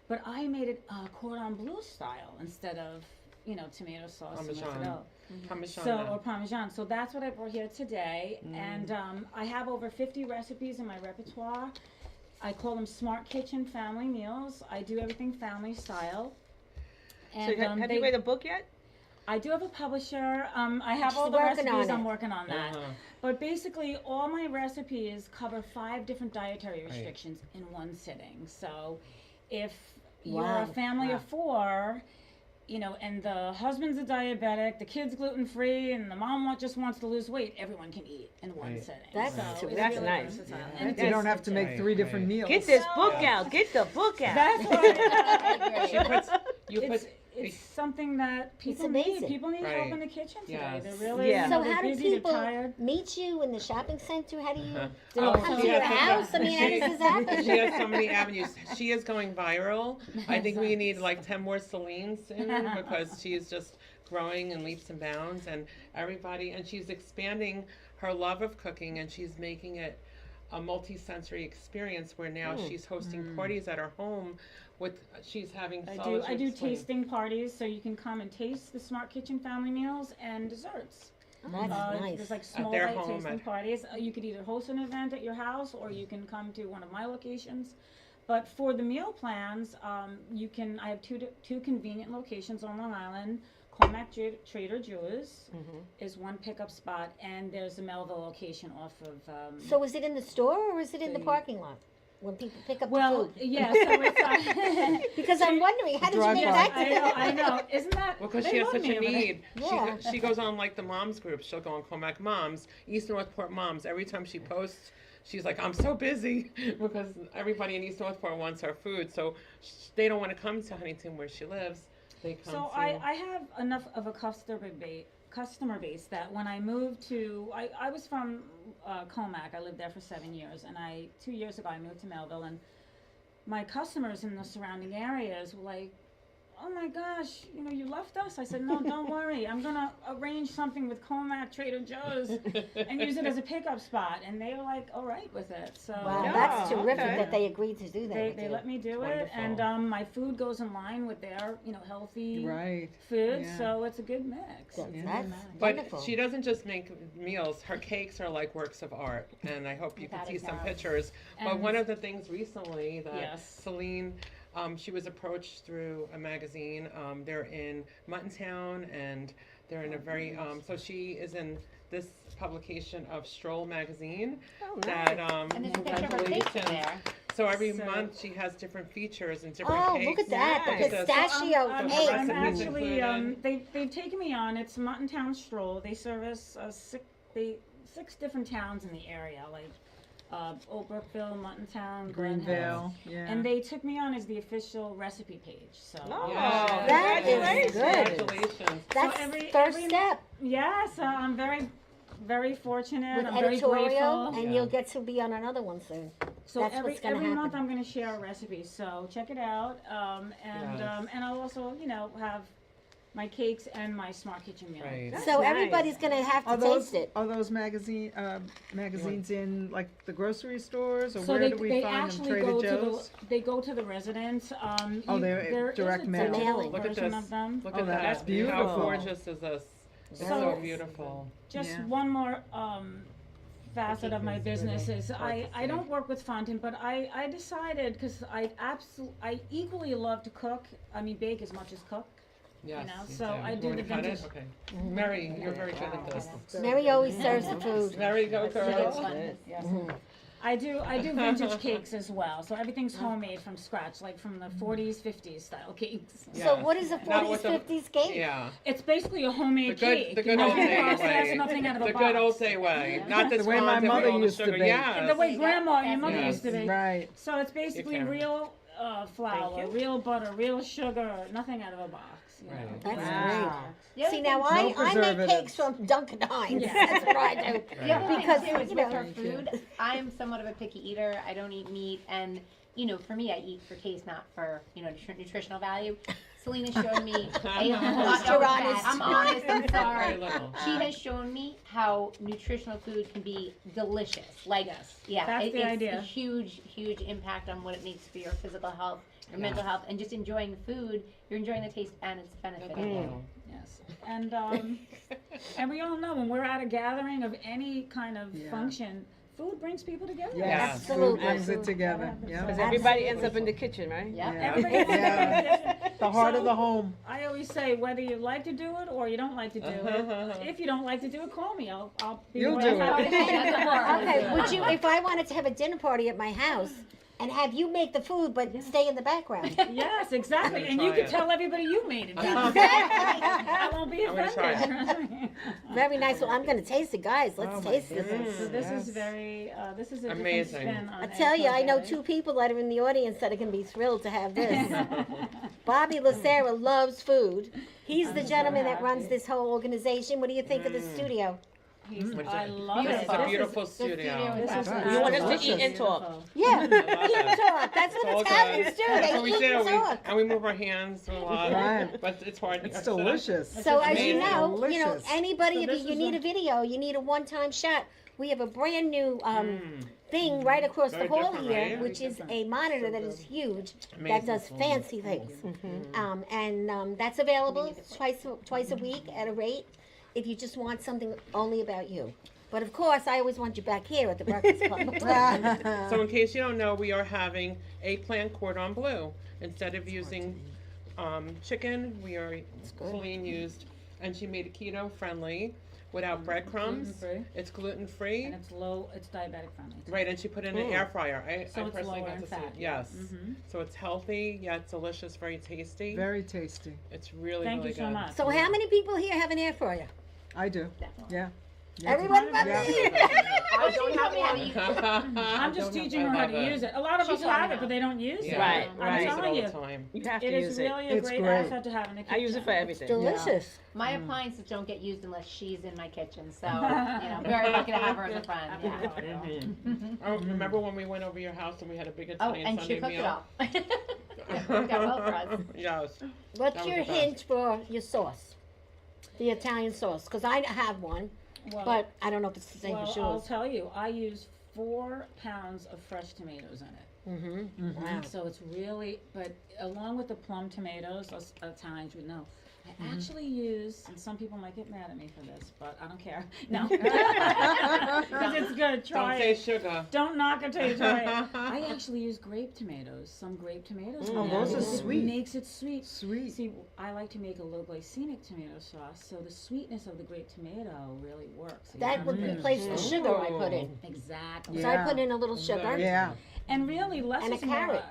But I made it cordon bleu style instead of, you know, tomato sauce and Parmesan. mozzarella. Parmesan. So, or Parmesan. So that's what I brought here today. And I have over 50 recipes in my repertoire. I call them Smart Kitchen Family Meals. I do everything family style. So have you read a book yet? I do have a publisher. I have She's all the working recipes. on I'm it. working on that. But basically, all my recipes cover 5 different dietary restrictions in one sitting. So if you're Wow. a family of 4, you know, and the husband's a diabetic, the kid's gluten-free, and the mom just wants to lose weight, everyone can eat in one sitting. That's so terrific. it's That's really nice. versatile. You And don't have to make Right, 3 different right. meals. Get this book out. Get the book out. that's why She puts, you it's, put, it's something that people amazing. need. People need help Right. in the kitchen today. Yes. They're really, Yeah. you know, So they're how do busy, people they're tired. meet you in the shopping center? How do you, do they Oh, come to she your has- house? I mean, how does this happen? she has so many avenues. She is going viral. I think we need like 10 more Celines soon because she is just growing in leaps and bounds, and everybody, and she's expanding her love of cooking, and she's making it a multi-sensory experience where now she's hosting parties at her home with, she's having I do tasting parties, so you can come and taste the Smart Kitchen family meals and desserts. That's nice. There's like small their bite home tasting at- parties. You could either host an event at your house, or you can come to one of my locations. But for the meal plans, you can. I have two convenient locations on Long Island. Comac Trader Joe's is one pickup spot, and there's a Melville location off of. So is it in the store or is it in the the- parking lot when people pick up well, the food? yeah. So it's. Because I'm wondering, how did you Drive make by. that? I know. Isn't that? Well, because they she has love such me a over there. need. Yeah. She goes on like the moms group. She'll go on Comac Moms, East Northport Moms. Every time she posts, she's like, I'm so busy because everybody in East Northport wants her food. So they don't want to come to Huntington where she lives. They come So to. I have enough of a customer base that when I moved to, I was from Comac. I lived there for 7 years, and 2 years ago I moved to Melville, and my customers in the surrounding areas were like, oh my gosh, you know, you left us. I said, no, don't worry. I'm going to arrange something with Comac Trader Joe's and use it as a pickup spot. And they were like, all right with it. So Wow, Yeah, that's terrific okay. that they agreed to do that. they, with they you. let me do it. Wonderful. And my food goes in line with their, you know, healthy Right. food. Yeah. So it's a good mix. That's But wonderful. she doesn't just make meals. Her cakes are like works of art, and I hope you can Without see a some doubt. pictures. But And- one of the things recently that Yes. Celine, she was approached through a magazine. They're in Muttontown, and they're in a very, so she is in this publication of Stroll magazine. Oh, That, And there's a picture of her cake in congratulations. there. So every So- month she has different features and different Oh, cakes. look at that, the Nice. pistachio I'm cake. recipes actually, included. they've taken me on. It's Muttontown Stroll. They service 6 different towns in the area, like Old Brookville, Muttontown, Glen Hills. Greenville. Yeah. And they took me on as the official recipe page. So Oh, Yeah. That is congratulations. good. Congratulations. That's every- first every- step. yeah, so I'm very very fortunate. with I'm very editorial, grateful. and you'll get to be on another one soon. So That's every what's gonna month happen. I'm going to share a recipe. So check it out. And I'll also have my cakes and my smart kitchen meal. Right. So nice. everybody's gonna have to Are those taste it. are those magazines in like the grocery stores, or So where they, do we they find them? actually Trader go Joe's. to the residents. Oh, they're there direct is a mail. digital Mailing. Look at version this. of them. Look Oh, at that. that's How beautiful. gorgeous is this? It's so So- beautiful. Just Yeah. one more facet of my business is I don't work with fondant, but I decided, because I equally love to cook. I mean, bake as much as cook. Yes. know, me so too. I You do want the me to cut it? vintage- Okay. Mary, you're very good at this. Mary always serves the food. Mary, go girl. Yes. I do vintage cakes as well. So everything's homemade from scratch, like from the 40s, 50s style cakes. So Yes. what is a Not 40s, with the- 50s cake? Yeah. It's basically a homemade cake. The good you know, old day process, way. nothing out of a The box. good old day way. Not this The way my fondant with mother all the used to sugar. bake. Yes. The way grandma and your mother Yes. used to be. Right. So it's basically can. real flour, real butter, real sugar, nothing out of a box. You know. Right. That's Wow. great. See, now No I make preservatives. cakes from Dunkin' Hines. That's what I do. The other Because, thing too is you with know- her food, I'm somewhat of a picky eater. I don't eat meat, and for me, I eat for taste, not for nutritional value. Celine has shown me. You're honest. I'm honest. I'm Very sorry. little. She has shown me how nutritional food can be delicious. Like, Yes. yeah, That's the it's idea. a huge, huge impact on what it makes for your physical health, your mental health, and just enjoying food. You're enjoying the taste and its benefit. Yes, and we all know when we're at a gathering of any kind of function, food brings people together. Yes. Absolutely. Food brings it together. Because Yeah. everybody ends up in the kitchen, right? Yeah. Everybody Yeah. The heart of So, the home. I always say whether you like to do it or you don't like to do it. If you don't like to do it, call me. I'll be You'll more do than happy to do Okay, would you, if I wanted to have a dinner party at my house and have you make the food but stay in the background? Yes, exactly. I'm And gonna you try can it. tell everybody you made it. I won't be I'm gonna try offended. Very nice. Well, I'm gonna taste it, guys. Let's taste this. So this Yes. is very, this is a Amazing. different spin on I tell you, I know egg two people that are in the audience that are gonna be thrilled to have this. Bobby Lacera loves food. He's the gentleman that runs this whole organization. What do you think of the studio? I love it. It's a This is- beautiful studio. This is You want us to eat and beautiful. talk. Yeah, eat talk. That's It's what all Italians good. do. That's They what we eat do. and talk. And we move our hands a lot. Right. But it's hard. It's delicious. So as you amazing. know, Delicious. anybody, So if this you is need a- a video, you need a one-time shot. We have a brand new thing right across Very the hall different, here, right? which is a monitor that is huge, that Amazing. does fancy things. That's available twice a week at a rate if you just want something only about you. But of course, I always want you back here at the Breakfast Club. So in case you don't know, we are having eggplant cordon bleu. Instead of using chicken, Celine used, and she made it keto friendly, without breadcrumbs. Gluten-free. It's gluten free. And it's diabetic friendly. too. Right, and she put it in an air fryer. So I it's personally lower got in to see fat, it. yeah. Yes. So it's healthy, yeah, it's delicious, very tasty. Very tasty. It's really, Thank really you so good. much. So how many people here have an air fryer? I do. Yeah. Everyone but Yeah. me. I don't have one. I'm just teaching her how to use it. A lot of us have it, but they don't use it. Yeah, Right, I right. use it telling all you. the time. You have It to is use it. really a It's great great. asset to have in the kitchen. I use it for everything. Delicious. My appliances don't get used unless she's in my kitchen, so very lucky to have her as a friend. Yeah. Oh, remember when we went over your house and we had a big Oh, Italian and she Sunday cooked it meal? all. It worked out well for us. Yes. What's That was your the best. hint for your sauce? The Italian sauce, because I have one, Well, but I don't know if it's the same well, as I'll yours. tell you, I use 4 pounds of fresh tomatoes in it. Mm-hmm. Wow. So it's really, but along with the plum tomatoes, us Italians would know. I actually use, and some people might get mad at me for this, but I don't care. No. Because it's good. Try Don't say it. sugar. Don't knock it till you try it. I actually use grape tomatoes. Some grape tomatoes. Oh, in those there. are sweet. It makes it sweet. Sweet. See, I like to make a low glycemic tomato sauce, so the sweetness of the grape tomato really works. You That know? would replace the sugar I put in. Exactly. So I Yeah. put in a little sugar. Yeah. And really, less And a is more. carrot.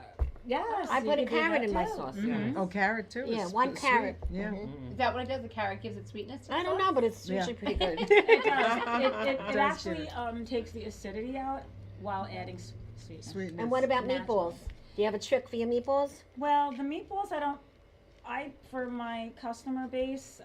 Yes. I you put a could do carrot that in my too. sauce. Mhm. Oh, carrot too. Yeah, is one sweet. carrot. Yeah. Is that what it does? The carrot gives it sweetness to I the don't sauce? know, but it's Yeah. usually pretty good. It does. It Does actually give takes the acidity out while adding sweetness. Sweetness. And what about Natural. meatballs? Do you have a trick for your meatballs? Well, the meatballs, for my customer base,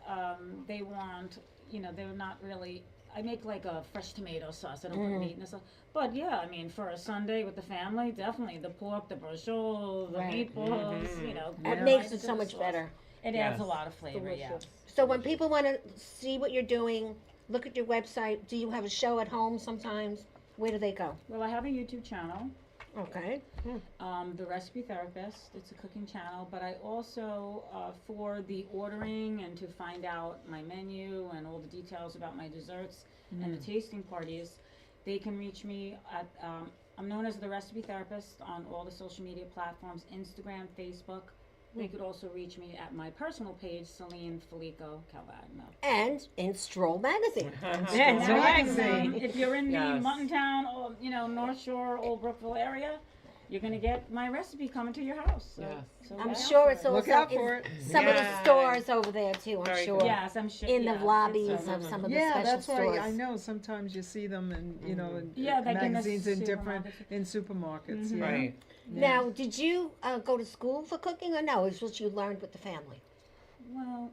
they want, they're not really I make like a fresh tomato sauce. I don't put meat in the sauce. But yeah, I mean, for a Sunday with the family, definitely the pork, the brochure, the meatballs, you know. It put makes right it into so the much sauce. better. It adds a lot of flavor, yeah. So when people want to see what you're doing, look at your website. Do you have a show at home sometimes? Where do they go? Well, I have a YouTube channel, Okay. The Recipe Therapist. It's a cooking channel, but I also, for the ordering and to find out my menu and all the details about my desserts and the tasting parties, they can reach me at, I'm known as the Recipe Therapist on all the social media platforms, Instagram, Facebook. They could also reach me at my personal page, CELINE Felico Calvagno. And in Stroll Magazine. If you're in the Yes. Muttontown or, you know, North Shore, Old Brookville area, you're gonna get my recipe coming to your house. So, Yes. so I'm look out sure for it's it. also Look out in for it. some of the Yes. stores over there too, I'm Very sure. good. Yes, I'm sure. In yeah, the it's, lobbies of some of the Yeah, special that's why stores. I know sometimes you see them in, you know, in Yeah, like in the magazines in different, supermarkets. in supermarkets, yeah. Right. Now, did you go to school for cooking or no? It's what you learned with the family? Well,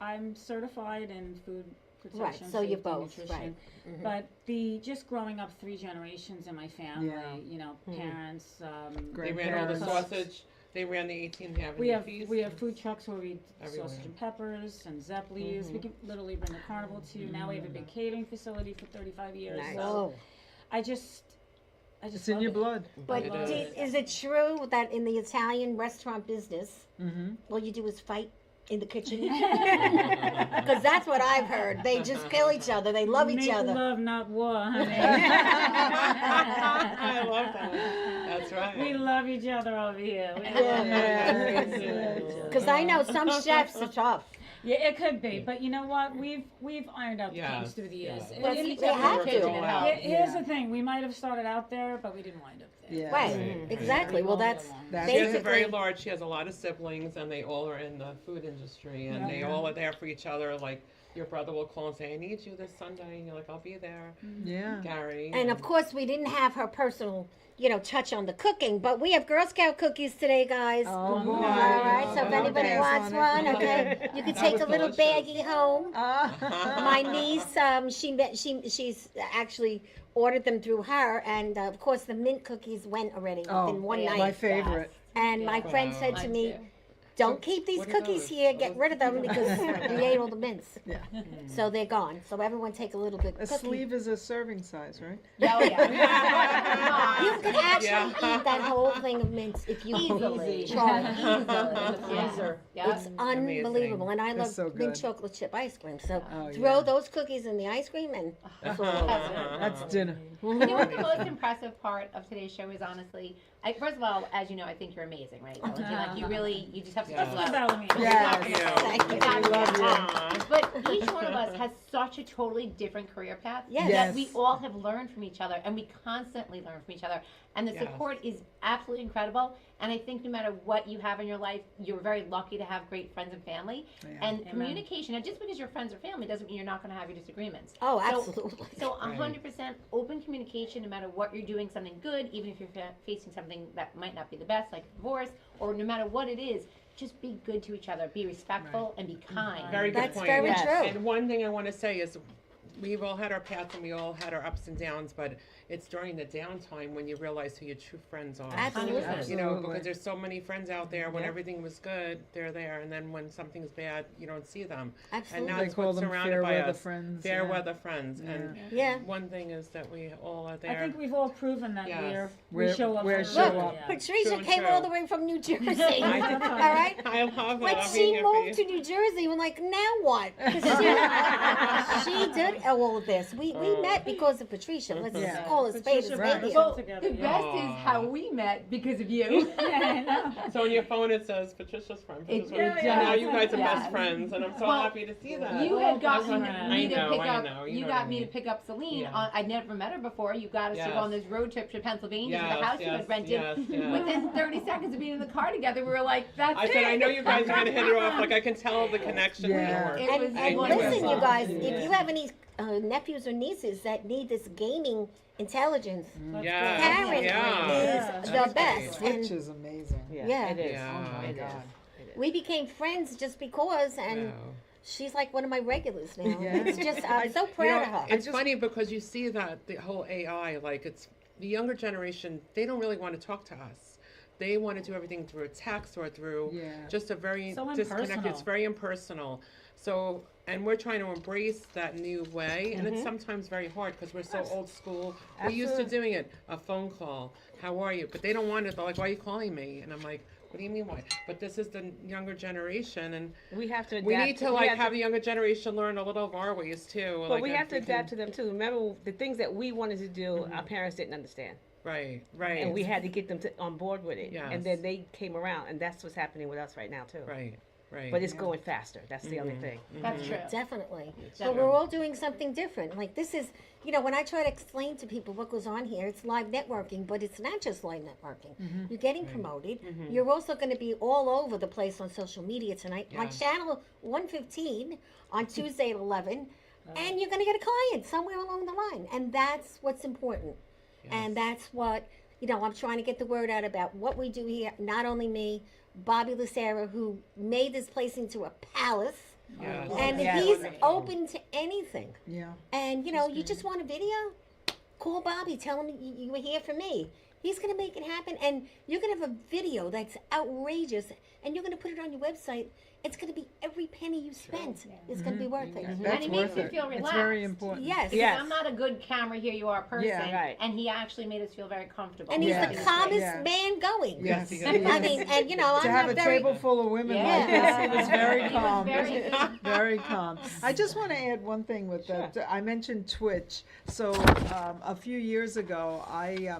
I'm certified in food protection, Right, so you're safety, both, nutrition. right. But the just growing up 3 generations in my family, Yeah. you know, parents. They ran all the Grandparents. sausage. They ran the 18th Avenue We have feast. food trucks where we Everywhere. sausage and peppers and Zeppelis. We can literally bring a carnival to. Now we have a big catering facility for 35 years. Nice. So Whoa. I just It's in love your it. blood. But It is it true that in the Italian restaurant business, Mm-hmm. all you do is fight in the kitchen? Because that's what I've heard. They just kill each other. They love each Make other. love, not war, honey. I love that. That's right. We love each other over here. We Because I know some chefs are tough. Yeah, it could be, but you know what? We've ironed out the Yes, kinks through the years. yes. Well, And they have to. Here's the thing: we might have started out there, but we didn't wind up there. Yeah. Right, exactly. Well, that's That's She has a very basically. large, she has a lot of siblings and they all are in the food industry and they all are there for each other. Like your brother will call and say, I need you this Sunday. And you're like, I'll be there. Yeah. Gary. And of course, we didn't have her personal, touch on the cooking, but we have Girl Scout cookies today, guys. Oh, boy. All right, so if I'll anybody pass wants on it. one, okay, you can That take was a little delicious. baggie home. My niece, she's actually ordered them through her, and of course the mint cookies went already within one my night. favorite. And my friend said to me, "Don't keep these what are cookies those? here. Get rid of them because we ate all the mints." Yeah. So they're gone. So everyone take a little bit. A sleeve is a serving size, right? Oh, yeah. You can actually Yeah. eat that whole thing of mints if you Easily. try. In the freezer. Yeah. It's unbelievable, and I love so mint good. chocolate chip ice cream. So Oh, throw yeah. those cookies in the ice cream, and it's all over. That's dinner. You know what the most impressive part of today's show is, honestly, first of all, as you know, I think you're amazing, right? Valentina? Like you just have such Yes. a Let's love. give Valentina. Yes. Love you. Thank you. Exactly. love you. But each one of us has such a totally different career path Yes. that Yes. we all have learned from each other, and we constantly learn from each other. And the Yes. support is absolutely incredible. And I think no matter what you have in your life, you're very lucky to have great friends and family. Yeah. And communication, and just because you're friends or family doesn't mean you're not going to have your disagreements. Oh, So- absolutely. So 100% open communication, no matter what you're doing, something good, even if you're facing something that might not be the best, like divorce, or no matter what it is, just be good to each other, be respectful, and be kind. Very good That's point. very Yes. true. And one thing I want to say is we've all had our paths and we all had our ups and downs, but it's during the downtime when you realize who your true friends are. Absolutely. You know, Absolutely. because there's so many friends out there. When Yeah. everything was good, they're there, and then when something's bad, you don't see them. Absolutely. And They that's call what's them surrounded fair by weather us. friends. Fair yeah. weather friends. And Yeah. one thing is that we all are there. I think we've all proven that Yes. we show up. We're for show each other, up. yeah. Patricia True and came true. all the way from New Jersey. All right. I love it. When I'm she being moved happy. to New Jersey, we're like, now what? 'Cause she did all of this. We met because of Patricia. Let's Yeah. call a spade a Patricia spade brought us here. all together, The yeah. best is how we met because of you. So on your phone it says Patricia's friend. It Patricia's really friend. So now does. you guys are Yes. best friends, and I'm so Well, happy to see that. You had gotten I me to know, pick I up. know, You you know got what I me to mean. pick up Celine. Yeah. I'd never met her before. You got us to go Yes. on this road trip to Pennsylvania to Yes, the house you yes, had rented. yes, yes. Within 30 seconds of being in the car together, we were like, "That's I it." said, I know you guys are going to hit it off. Like, I can tell the connection. Yeah. Work. It was And wonderful. listen, you guys, Yeah. if you have any nephews or nieces that need this gaming intelligence, Yeah. Karen Yeah. is Yeah. the best. Which And is amazing. yeah, It is. Yeah. Oh my It is. God. we became friends just because, and Wow. she's like one of my regulars now. Yeah. It's just, I'm so proud of her. It's funny because you see that the whole AI, like it's the younger generation, they don't really want to talk to us. They want to do everything through a text or through just a very So disconnected. impersonal. It's very impersonal. So, and we're trying to embrace that new way, and it's sometimes very hard because we're so old school. We're used to doing it, a phone call, how are you? But they don't want it. They're like, why are you calling me? And I'm like, what do you mean why? But this is the younger generation, and We have to adapt. we need to we like have have the younger generation learn a little of our ways too. But like we have to everything. adapt to them too. Remember, the things that we wanted to do, our parents didn't understand. Right, right. And we had to get them on board with it. Yes. And then they came around, and that's what's happening with us right now too. Right, right. But it's going faster. That's the only thing. That's true. Definitely. But Definitely. we're all doing something different. Like this is, you know, when I try to explain to people what goes on here, it's live networking, but it's not just live networking. You're getting promoted. You're also going to be all over the place on social media tonight. On Yes. channel 115 on Tuesday at 11. And you're going to get a client somewhere along the line. And that's what's important. And that's what, you know, I'm trying to get the word out about what we do here. Not only me, Bobby Lucera, who made this place into a palace. Yes. And Yes. he's open to anything. Yeah. And, you know, you just want a video? Call Bobby. Tell him you were here for me. He's going to make it happen. And you're going to have a video that's outrageous. And you're going to put it on your website. It's going to be every penny you spent is going to be worth it. That's And it worth makes you it. feel relaxed. It's very important. Yes. Because Yes. I'm not a good camera, here you are person. Yeah. Right. And he actually made us feel very comfortable. And he's Yes. the calmest Yes. man going. Yes. Yes. I mean, and, you know, To I'm have not a very... table full of women Yeah. like this, he was very He was calm. very- Very calm. I just want to add one thing with that. I mentioned Twitch. So a few years ago,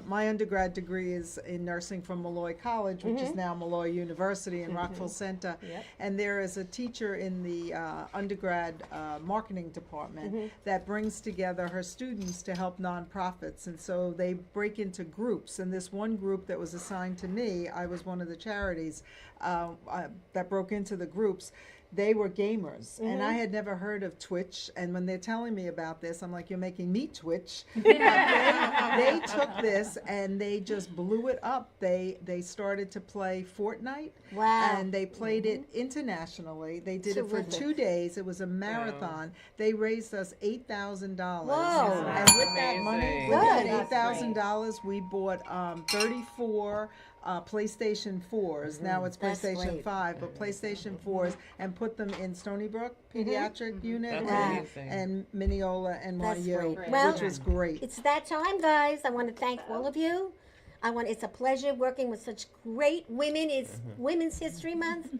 my undergrad degree is in nursing from Malloy College, which is now Malloy University in Rockville Center. And there is a teacher in the undergrad marketing department that brings together her students to help nonprofits. And so they break into groups. And this one group that was assigned to me, I was one of the charities that broke into the groups. They were gamers, and I had never heard of Twitch. And when they're telling me about this, I'm like, "You're making me Twitch." They took this and they just blew it up. They started to play Fortnite, Wow. and they played it internationally. They did it for Terrific. 2 days. It was a marathon. They raised us $8,000, Whoa. and with that money, Amazing. with that Good. $8,000, we bought 34 PlayStation 4s. Now it's That's PlayStation great. 5, but PlayStation 4s, and put them in Stony Brook Pediatric Unit That's Wow. amazing. and Mineola NYU, great. Well, which was great. It's that time, guys. I want to thank all of you. It's a pleasure working with such great women. It's Women's History Month.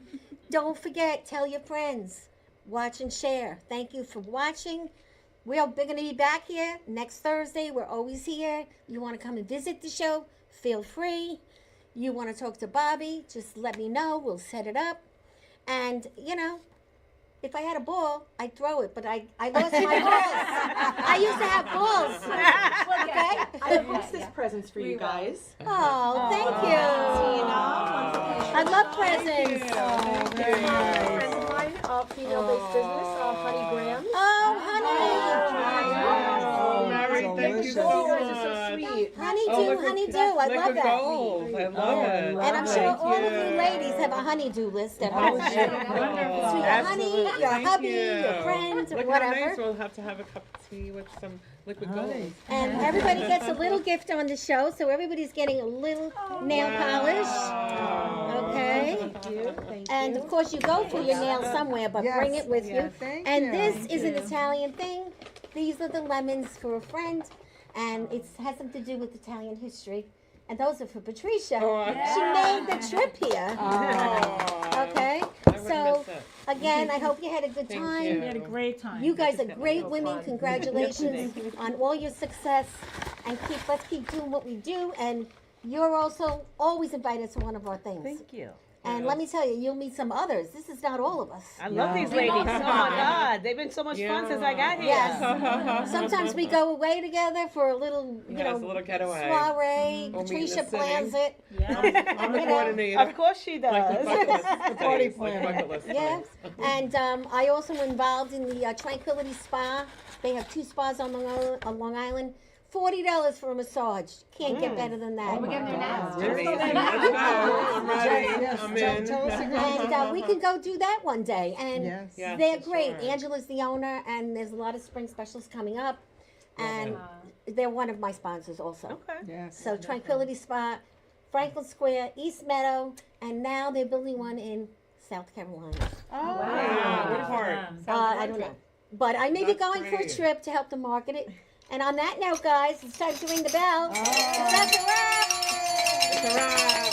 Don't forget, tell your friends. Watch and share. Thank you for watching. We're going to be back here next Thursday. We're always here. You want to come and visit the show, feel free. You want to talk to Bobby, just let me know. We'll set it up. And, you know, if I had a ball, I'd throw it, but I lost my balls. I used to have balls. Okay? I have hostess presents for you guys. Oh, thank you. I love presents. A friend of mine, female-based business, Honey Graham. Oh, honey. Oh, Mary, thank you so You much. guys are so sweet. Honeydew. I love Liquid that. gold. I love it. And I'm sure all of you ladies have a honeydew list at home. So your honey, your Thank hubby, you. your friends, or Look how nice. whatever. We'll have to have a cup of tea with some liquid gold. And everybody gets a little gift on the show, so everybody's getting a little nail polish. Okay? Thank you. Thank And of course, you go for your nails somewhere, but Yes, bring it with yeah, you. thank And you. this is an Italian thing. These are the lemons for a friend, and it has something to do with Italian history. And those are for Patricia. She made the trip here. Okay? So, again, I hope you had a good Thank time. you. We had a great time. You guys are great women. Congratulations on all your success. And let's keep doing what we do. And you're also always invited to one of our things. Thank you. And let me tell you, you'll meet some others. This is not all of us. I love these ladies. Oh my God, they've been so much fun since I got here. Yes. Sometimes we go away together for a little, you Yes, know, a little getaway. soiree. We'll meet in Patricia the plans city. it. I'm the You know, coordinator. Of course she Like the does. bucket list Party days, like planner. bucket list Yeah. days. And I also involved in the Tranquility Spa. They have 2 spas on Long Island. $40 for a massage. Can't get better than that. We're getting there now. Amazing. Let's go. I'm ready. Yes, I'm tell- in. tell us again. And we can go do that one day. And Yes. Yes, they're for great. sure. Angela's the owner, and there's a lot of spring specials coming up. And it. they're one of my sponsors also. Okay. Yes. So Tranquility Spa, Franklin Square, East Meadow, and now they're building one in South Carolina. Oh, Wow, what part? I don't know. But I may be That's going for a great. trip to help them market it. And on that note, guys, it's time to ring the bell. That's a wrap. It's a wrap.